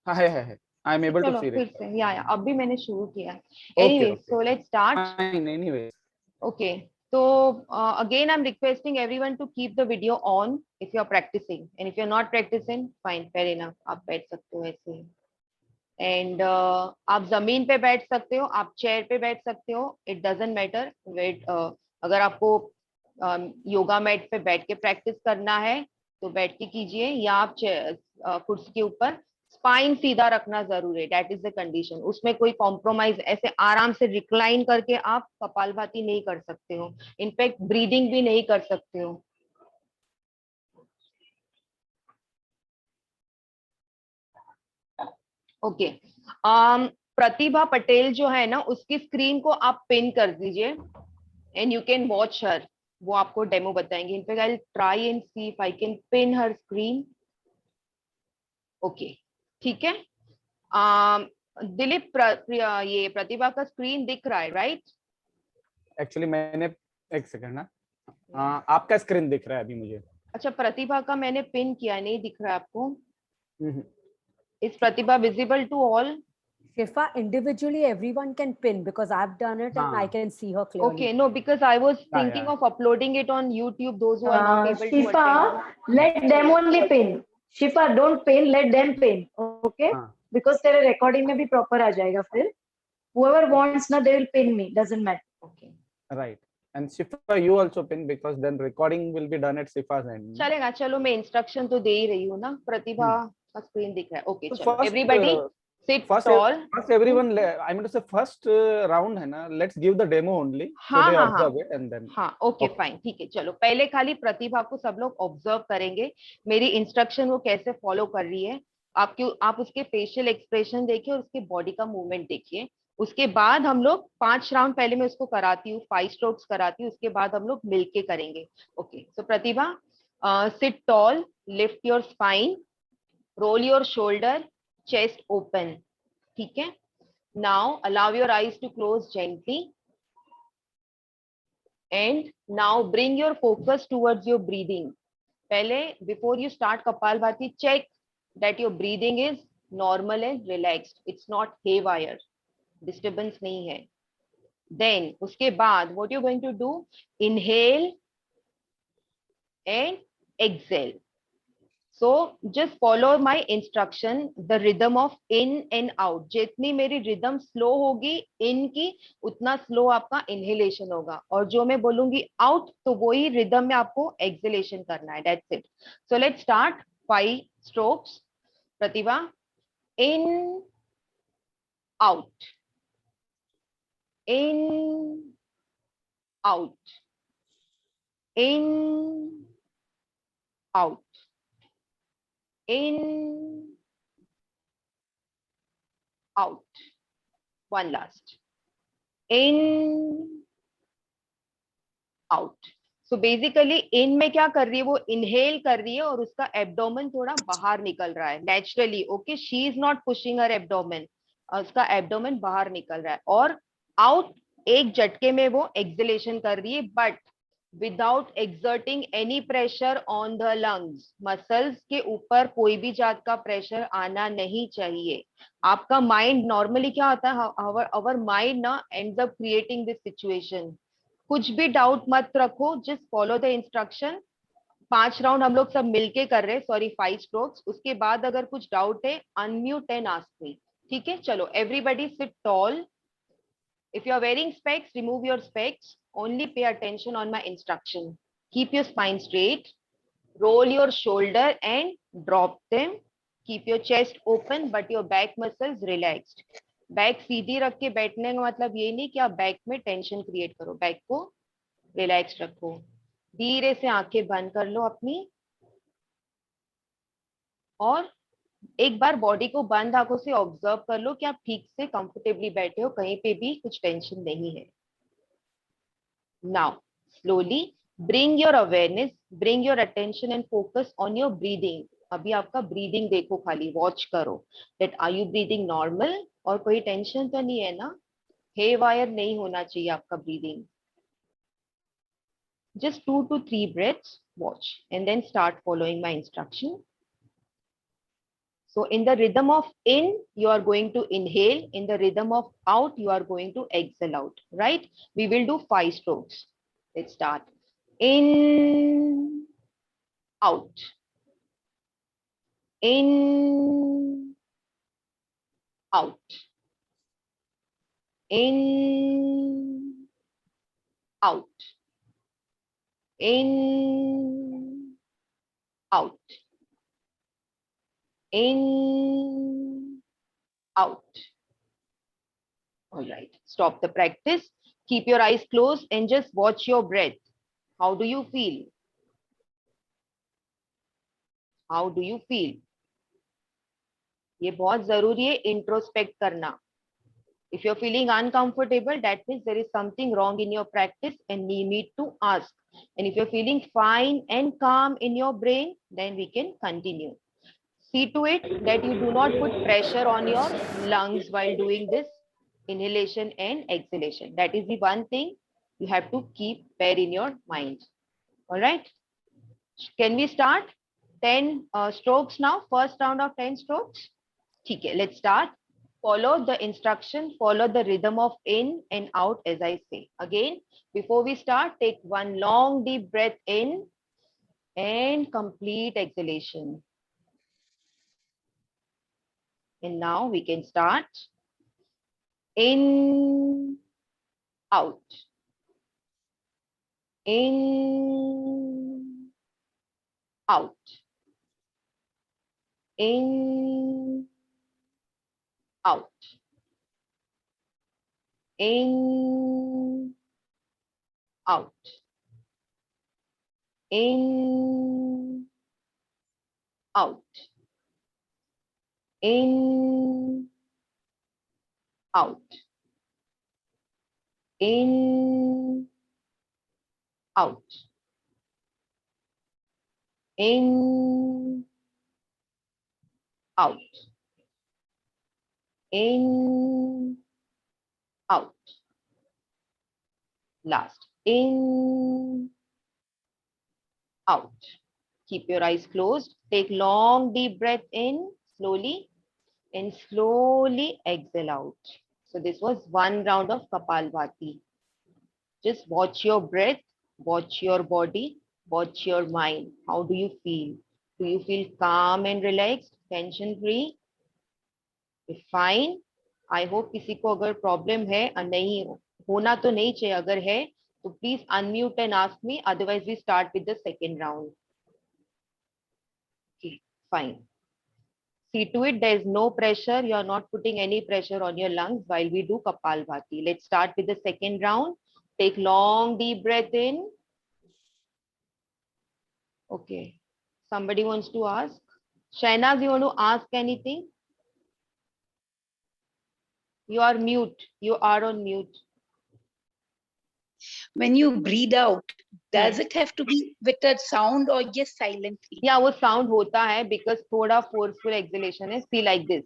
हाँ है, I am able to चलो सी फिर इट। से, या अब भी मैंने शुरू किया। Okay anyway, okay so let's start. Fine anyway. Okay, so again, I'm requesting everyone to keep the video on if you're practicing, and if you're not practicing, fine, fair enough, आप बैठ सकते हो ऐसे ही। एंड आप जमीन पे बैठ सकते हो, आप चेयर पे बैठ सकते हो, इट डजेंट मैटर वेट। अगर आपको योगा मैट पे बैठ के प्रैक्टिस करना है तो बैठ के कीजिए, या आप कुर्सी के ऊपर। स्पाइन सीधा रखना जरूरी है, दैट इज द कंडीशन। उसमें कोई कॉम्प्रोमाइज, ऐसे आराम से रिक्लाइन करके आप कपालभाति नहीं कर सकते हो, इनफैक्ट ब्रीदिंग भी नहीं कर सकते हो। ओके, प्रतिभा पटेल जो है ना, उसकी स्क्रीन को आप पिन कर दीजिए एंड यू कैन वॉच हर। वो आपको डेमो बताएंगे। In fact I try and see if I can pin her screen. Okay, ठीक है। दिलीप, ये प्रतिभा का स्क्रीन दिख रहा है, राइट? एक्चुअली मैंने, एक सेकंड ना, आपका स्क्रीन दिख रहा है अभी मुझे। अच्छा, प्रतिभा का मैंने पिन किया, नहीं दिख रहा है आपको? Hmm, is Pratibha visible to all? Shifa, individually everyone can pin because I've done it and I हाँ can see her clearly. Okay, no, because I was thinking yeah. of uploading it on YouTube, those who are not able to Shifa, attend. let them only pin. Shifa, don't pin, let them pin. Okay? हाँ Because तेरे recording में भी proper आ जाएगा फिर. Whoever wants ना, they will pin me. Doesn't matter. Okay, right. And Shifa, you also pin because then recording will be done at Shifa's end. चलेगा। चलो, मैं इंस्ट्रक्शन तो दे ही रही हूँ ना। प्रतिभा का स्क्रीन दिख रहा है। ओके, So चलो first, everybody sit first tall. everyone, I mean to say first round है ना, let's give the demo only so हाँ they हाँ हाँ observe it and then हाँ, ओके फाइन, ठीक है। चलो, पहले खाली प्रतिभा को सब लोग ऑब्जर्व करेंगे, मेरी इंस्ट्रक्शन वो कैसे फॉलो कर रही है। आप उसके फेशियल एक्सप्रेशन देखिए और उसके बॉडी का मूवमेंट देखिए। उसके बाद हम लोग 5 राउंड, पहले मैं उसको कराती हूँ, 5 स्ट्रोक्स कराती हूँ, उसके बाद हम लोग मिलके करेंगे। Okay, so Pratibha, sit tall, lift your spine, roll your shoulder, chest open. ठीक है। Now allow your eyes to close gently and now bring your focus towards your breathing. पहले, before you start Kapalbhati, check that your breathing is normal and relaxed, it's not haywire, disturbance नहीं है। Then उसके बाद what you're going to do, inhale and exhale. So just follow my instruction, the rhythm of in and out. जितनी मेरी rhythm slow होगी इन की, उतना slow आपका इनहेलेशन होगा, और जो मैं बोलूंगी आउट तो वही रिदम में आपको एक्सहेलेशन करना है। That's it. So let's start 5 strokes. Pratibha, in out, in out, in out, in out, one last, in out. So basically in में क्या कर रही है, वो इनहेल कर रही है और उसका एब्डोमेन थोड़ा बाहर निकल रहा है naturally. Okay, she is not pushing her abdomen, उसका एब्डोमेन बाहर निकल रहा है। और आउट, एक झटके में वो एक्सहेलेशन कर रही है, but without exerting any pressure on the lungs. Muscles के ऊपर कोई भी जात का प्रेशर आना नहीं चाहिए। आपका माइंड नॉर्मली क्या होता है, अवर माइंड ना ends up creating this situation. कुछ भी डाउट मत रखो, just follow the instruction. 5 round हम लोग सब मिलके कर रहे हैं, सॉरी 5 स्ट्रोक्स। उसके बाद अगर कुछ डाउट है, अनम्यूट एंड आस्क मी। ठीक है, चलो everybody sit tall. If you are wearing specs, remove your specs. Only pay attention on my instruction. Keep your spine straight. Roll your shoulder and drop them. Keep your chest open but your back muscles relaxed. Back सीधी रख के बैठने का मतलब ये नहीं कि आप बैक में टेंशन क्रिएट करो, बैक को रिलैक्स रखो। धीरे से आंखें बंद कर लो अपनी, और एक बार बॉडी को बंद आंखों से ऑब्जर्व कर लो कि आप ठीक से कंफर्टेबली बैठे हो, कहीं पे भी कुछ टेंशन नहीं है। Now slowly bring your awareness, bring your attention and focus on your breathing. अभी आपका ब्रीदिंग देखो, खाली वॉच करो that are you breathing normal, और कोई टेंशन तो नहीं है ना, हे वायर नहीं होना चाहिए आपका breathing. Just 2 to 3 breaths, watch, and then start following my instruction. So in the rhythm of in, you are going to inhale. In the rhythm of out, you are going to exhale out, right? We will do 5 strokes. Let's start. In, out. In, out. In, out. In, out. In, out. All right, stop the practice. Keep your eyes closed and just watch your breath. How do you feel? How do you feel? ये बहुत जरूरी है introspect करना. If you're feeling uncomfortable, that means there is something wrong in your practice and you need to ask. And if you're feeling fine and calm in your brain, then we can continue. See to it that you do not put pressure on your lungs while doing this inhalation and exhalation. That is the one thing you have to keep there in your mind. All right. Can we start? 10 strokes now. First round of 10 strokes. Okay, let's start. Follow the instruction, follow the rhythm of in and out as I say. Again, before we start, take one long deep breath in and complete exhalation. And now we can start. In, out. In, out. In, out. In, out. In, out. In, out. In, out. In, out. In, out. Last. In, out. Keep your eyes closed. Take long deep breath in slowly and slowly exhale out. So this was one round of Kapalbhati. Just watch your breath, watch your body, watch your mind. How do you feel? Do you feel calm and relaxed, tension free? If fine, I hope किसी को अगर problem है नहीं होना तो नहीं चाहिए, अगर है तो please unmute and ask me, otherwise we start with the second round. Okay, fine. See to it, there is no pressure. You are not putting any pressure on your lungs while we do Kapalbhati. Let's start with the second round. Take long deep breath in. Okay. Somebody wants to ask? Shainaz, you want to ask anything? You are mute. You are on mute. When you breathe out, does it have to be with a sound or just silently? Yeah, वो sound होता है because थोड़ा forceful exhalation है. See like this.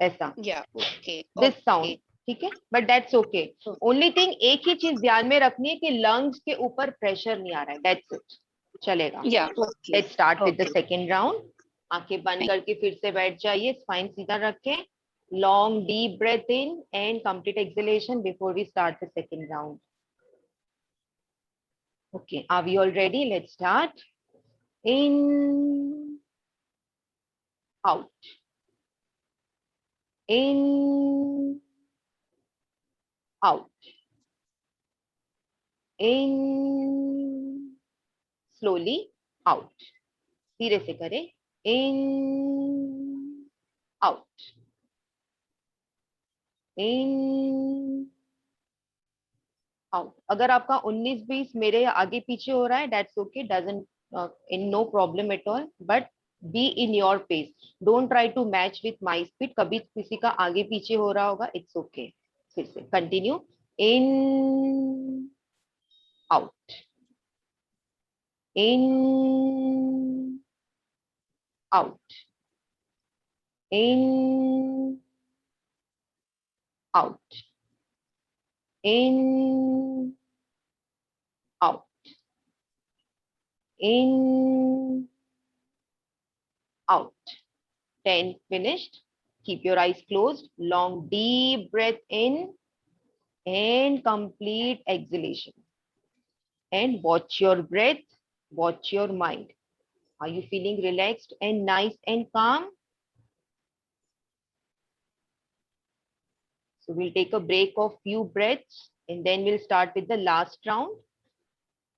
ऐसा. Yeah, okay. This okay. sound. ठीक है? But that's okay. Only thing एक ही चीज ध्यान में रखनी है कि lungs के ऊपर pressure नहीं आ रहा है. That's it. चलेगा. Yeah, okay. Let's start with the Okay. second round. आंखें बंद करके फिर से बैठ जाइए. Spine सीधा रखें. Long deep breath in and complete exhalation before we start the second round. Okay, are we all ready? Let's start. In, out. In, out. In, slowly, out. धीरे से करें. In, out. In, out. अगर आपका 19-20 मेरे आगे पीछे हो रहा है, that's okay, doesn't in no problem at all, but be in your pace. Don't try to match with my speed. कभी किसी का आगे पीछे हो रहा होगा, it's okay. फिर से continue. In, out. In, out. In, out. In, out. In, out. 10 finished. Keep your eyes closed. Long, deep breath in and complete exhalation. And watch your breath, watch your mind. Are you feeling relaxed and nice and calm? So we'll take a break of few breaths and then we'll start with the last round,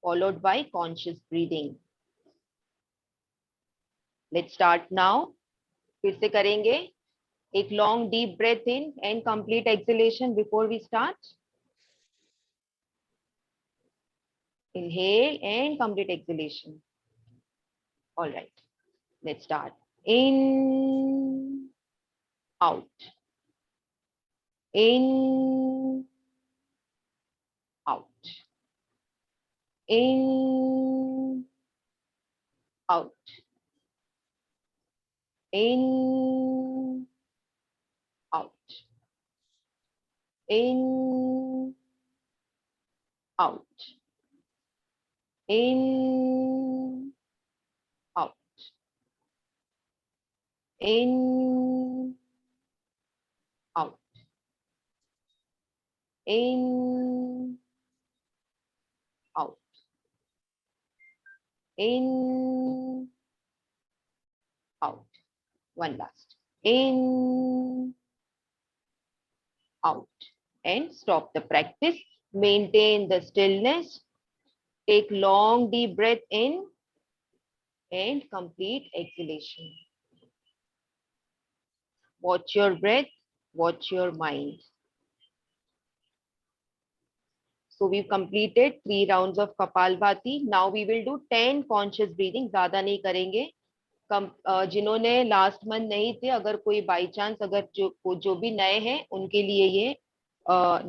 followed by conscious breathing. Let's start now. फिर से करेंगे. एक long deep breath in and complete exhalation before we start. Inhale and complete exhalation. All right, let's start. In, out. In, out. In, out. In, out. In, out. In, out. In, out. In, out. In, out. One last. In, out. And stop the practice. Maintain the stillness. Take long deep breath in and complete exhalation. Watch your breath, watch your mind. So we've completed 3 rounds of Kapalbhati. Now we will do 10 conscious breathing. ज़्यादा नहीं करेंगे. जिन्होंने last month नहीं थे, अगर कोई by chance अगर जो भी नए हैं उनके लिए ये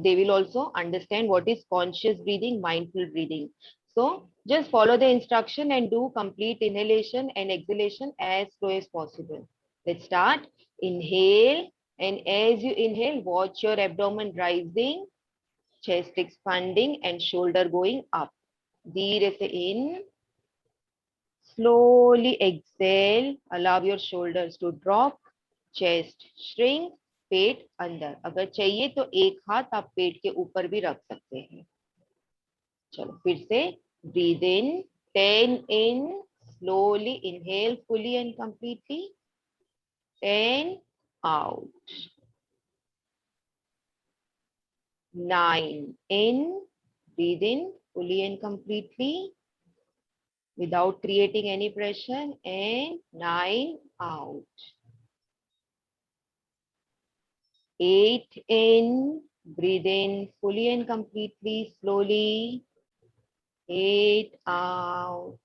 they will also understand what is conscious breathing, mindful breathing. So just follow the instruction and do complete inhalation and exhalation as slow as possible. Let's start. Inhale, and as you inhale, watch your abdomen rising, chest expanding and shoulder going up. धीरे से in. Slowly exhale, allow your shoulders to drop, chest shrink, पेट अंदर. अगर चाहिए तो एक हाथ आप पेट के ऊपर भी रख सकते हैं. चलो फिर से. Breathe in, 10 in, slowly inhale fully and completely. 10 out. 9 in, breathe in fully and completely without creating any pressure, and 9 out. 8 in, breathe in fully and completely, slowly. 8 out.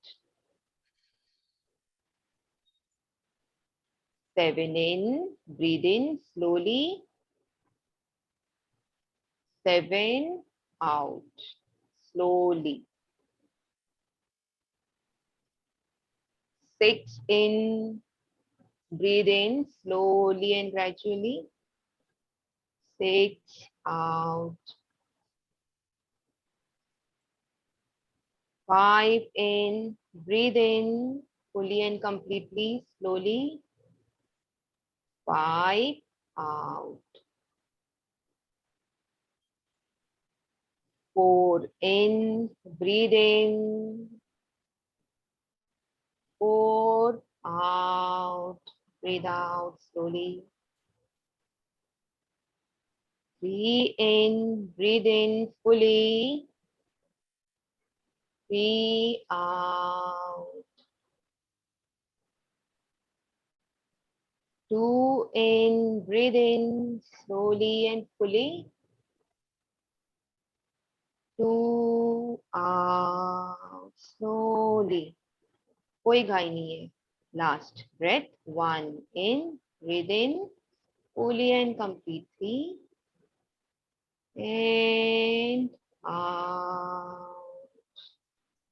7 in, breathe in slowly. 7 out, slowly. 6 in, breathe in slowly and gradually. 6 out. 5 in, breathe in fully and completely, slowly. 5 out. 4 in, breathe in. 4 out, breathe out slowly. 3 in, breathe in fully. 3 out. 2 in, breathe in slowly and fully. 2 out, slowly. कोई घाई नहीं है. Last breath. 1 in, breathe in fully and completely. And out.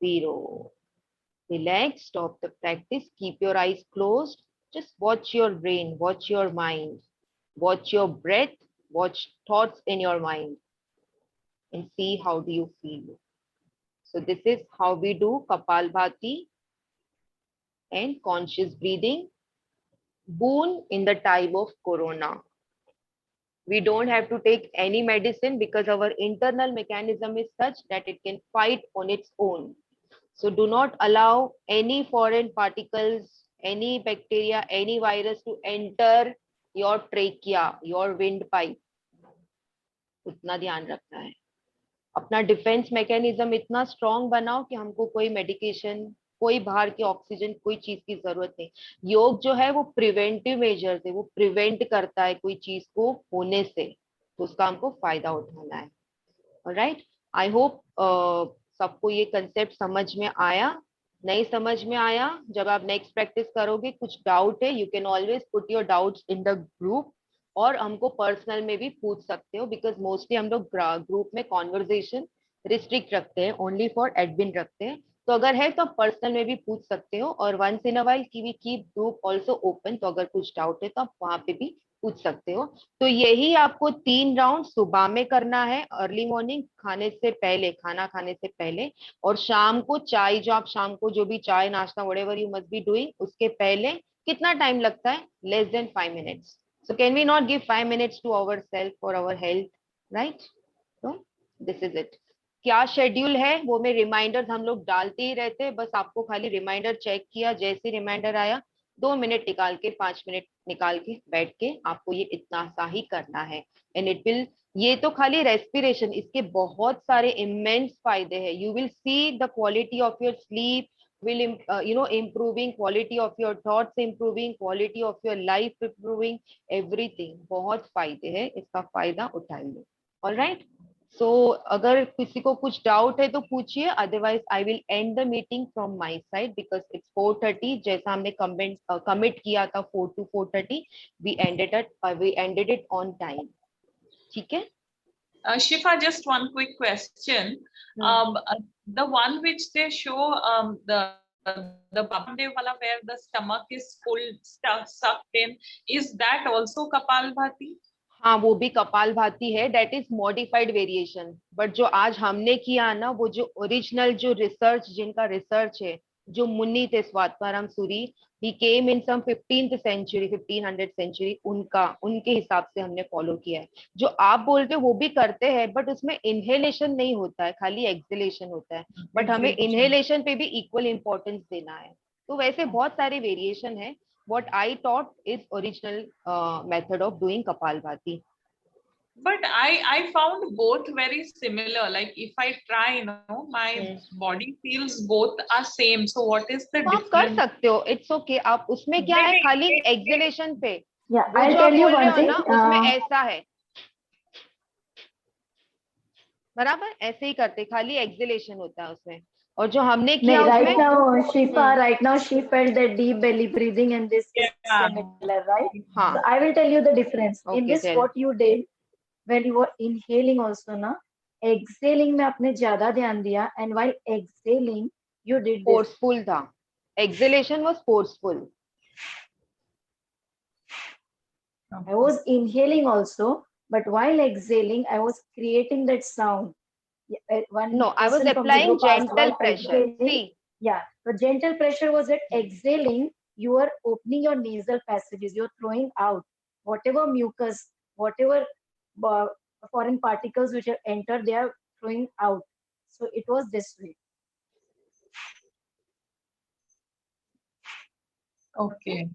0. Relax, stop the practice, keep your eyes closed. Just watch your brain, watch your mind, watch your breath, watch thoughts in your mind, and see how do you feel. So this is how we do Kapalbhati and conscious breathing. boon in the time of corona. We don't have to take any medicine because our internal mechanism is such that it can fight on its own. So do not allow any foreign particles, any bacteria, any virus to enter your trachea, your windpipe. उतना ध्यान रखना है. अपना defence mechanism इतना strong बनाओ कि हमको कोई मेडिकेशन, कोई बाहर की ऑक्सीजन, कोई चीज की जरूरत नहीं. योग जो है वो प्रिवेंटिव मेजर्स है, वो प्रिवेंट करता है कोई चीज को होने से, तो उसका हमको फायदा उठाना है. ऑलराइट, आई होप सबको ये कंसेप्ट समझ में आया. नहीं समझ में आया, जब आप नेक्स्ट प्रैक्टिस करोगे, कुछ डाउट है, you can always put your doubts in the group, और हमको पर्सनल में भी पूछ सकते हो, बिकॉज मोस्टली हम लोग ग्रुप में कॉन्वर्जेशन रिस्ट्रिक्ट रखते हैं, ओनली फॉर एडमिन रखते हैं. तो अगर है तो आप पर्सनल में भी पूछ सकते हो, और once in a while we keep group also open, तो अगर कुछ डाउट है तो आप वहां पे भी पूछ सकते हो. तो यही आपको 3 राउंड सुबह में करना है, अर्ली मॉर्निंग खाने से पहले, खाना खाने से पहले, और शाम को चाय, जो आप शाम को जो भी चाय नाश्ता whatever you must be doing, उसके पहले कितना टाइम लगता है? Less than 5 minutes. So can we not give 5 minutes to ourselves for our health, right? So this is it. क्या शेड्यूल है वो में रिमाइंडर्स हम लोग डालते ही रहते हैं, बस आपको खाली रिमाइंडर चेक किया, जैसे रिमाइंडर आया 2 मिनट निकाल के, 5 मिनट निकाल के बैठ के आपको ये इतना सा ही करना है. एंड इट विल, ये तो खाली रेस्पिरेशन, इसके बहुत सारे इमेंस फायदे हैं. You will see the quality of your sleep will improving, quality of your thoughts improving, quality of your life improving, everything. बहुत फायदे हैं, इसका फायदा उठाइए. all right, so अगर किसी को कुछ डाउट है तो पूछिए, otherwise I will and the meeting from my side, because it's 4:30, जैसा हमने कमिट किया था 4 to 4:30, we ended it on time. ठीक है. Shifa, just one quick question. The one which they show, the Bamdev wala, where the stomach is full, sucked in, is that also Kapalbhati? हाँ, वो भी कपालभाति है. That is modified variation. But जो आज हमने किया ना, वो जो ओरिजिनल जो रिसर्च, जिनका रिसर्च है, जो मुन्नी थे Swatmarama Suri, he came in some 15th century, 1500 century, उनके हिसाब से हमने फॉलो किया है. जो आप बोलते हो वो भी करते हैं, बट उसमें इनहेलेशन नहीं होता है, खाली एक्सहेलेशन होता है. बट हमें इनहेलेशन पे भी इक्वल इंपॉर्टेंस देना है. तो वैसे बहुत सारे वेरिएशन है. What I taught is original method of doing Kapalbhati. But I found both very similar. Like if I try, my body feels both are same. So what is the आप difference? कर सकते हो, it's okay. आप उसमें क्या है, खाली exhalation पे. Yeah, I'll tell you one thing. उसमें ऐसा है, बराबर ऐसे ही करते, खाली एक्सहेलेशन होता है उसमें. और जो हमने किया right now, Shifa, right now she felt that deep belly breathing, and this is Yeah. similar, right? हाँ. So I will tell you the difference. Okay, In this, tell. what you did when you were inhaling also, na, exhaling में आपने ज़्यादा ध्यान दिया, and while exhaling you did this. Forceful था. Exhalation was forceful. I was inhaling also, but while exhaling I was creating that sound. No, I was applying gentle pressure. See, yeah, the gentle pressure was at exhaling. You are opening your nasal passages. You're throwing out whatever mucus, whatever foreign particles which have entered. They are throwing out. So it was this way. Okay.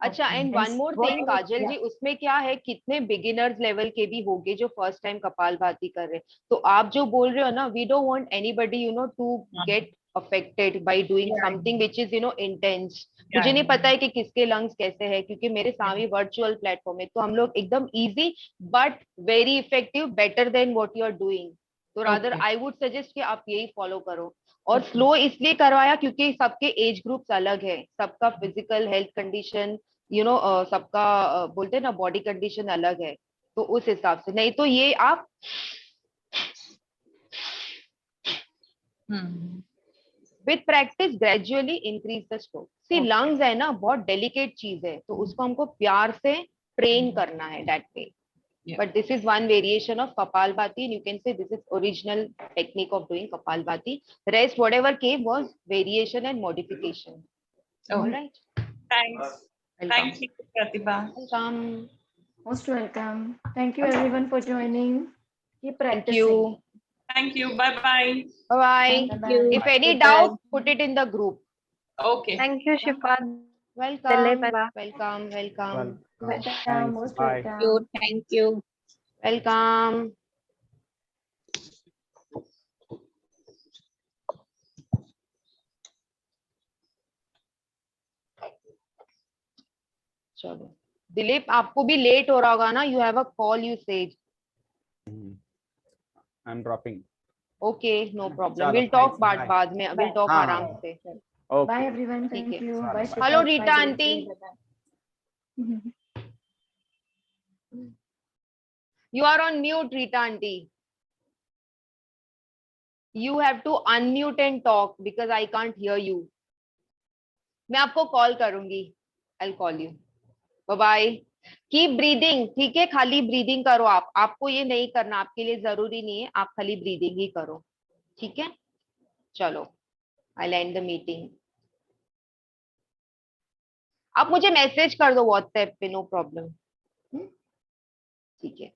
अच्छा. And one more thing काजल जी, उसमें क्या है, कितने beginners level के भी होंगे जो first time kapalbhati कर रहे हैं. तो आप जो बोल रहे हो ना, we don't want anybody to get affected by doing something which is intense. मुझे नहीं पता है कि किसके लंग्स कैसे है, क्योंकि मेरे सामने वर्चुअल प्लेटफॉर्म है, तो हम लोग एकदम easy but very effective, better than what you are doing. तो रादर आई वुड सजेस्ट कि आप यही फॉलो करो. और स्लो इसलिए करवाया क्योंकि सबके एज ग्रुप्स अलग है, सबका फिजिकल हेल्थ कंडीशन, सबका बोलते हैं ना बॉडी कंडीशन अलग है, तो उस हिसाब से. नहीं तो ये आप with practice gradually increase the stroke. See lungs है ना, बहुत डेलिकेट चीज है, तो उसको हमको प्यार से ट्रेन करना है that way. But this is one variation of Kapalbhati, and you can say this is original technique of doing Kapalbhati. Rest whatever came was variation and modification. All right. Thanks. Thank you, Pratibha. Welcome. Most welcome. Thank you everyone for joining. Keep Thank practicing. you. Thank you. Bye bye. Bye bye. Bye-bye. If any Goodbye. doubt, put it in the group. Okay. Thank you, Shifa. Welcome. Bye. Welcome. Welcome. Welcome. Welcome. Most Bye. welcome. Thank you. Welcome. चलो दिलीप, आपको भी late हो रहा होगा ना? You have a call, you said. I'm dropping. Okay, no problem. चलो, will talk thanks, bye. बाद में. विल टॉक हाँ, आराम हाँ. से. Bye Okay. everyone. ठीक Thank है. you. Chalo, Bye bye. Shifa. Hello Bye Rita Jyoti. Aunty. Bye-bye. You are on mute, Rita aunty. You have to unmute and talk because I can't hear you. मैं आपको call करूंगी. I'll call you. Bye bye. Keep breathing. ठीक है, खाली breathing करो आप. आपको ये नहीं करना, आपके लिए जरूरी नहीं है. आप खाली ब्रीदिंग ही करो. ठीक है, चलो. I'll end the meeting. आप मुझे मैसेज कर दो व्हाट्सएप पे, नो प्रॉब्लम. ठीक है.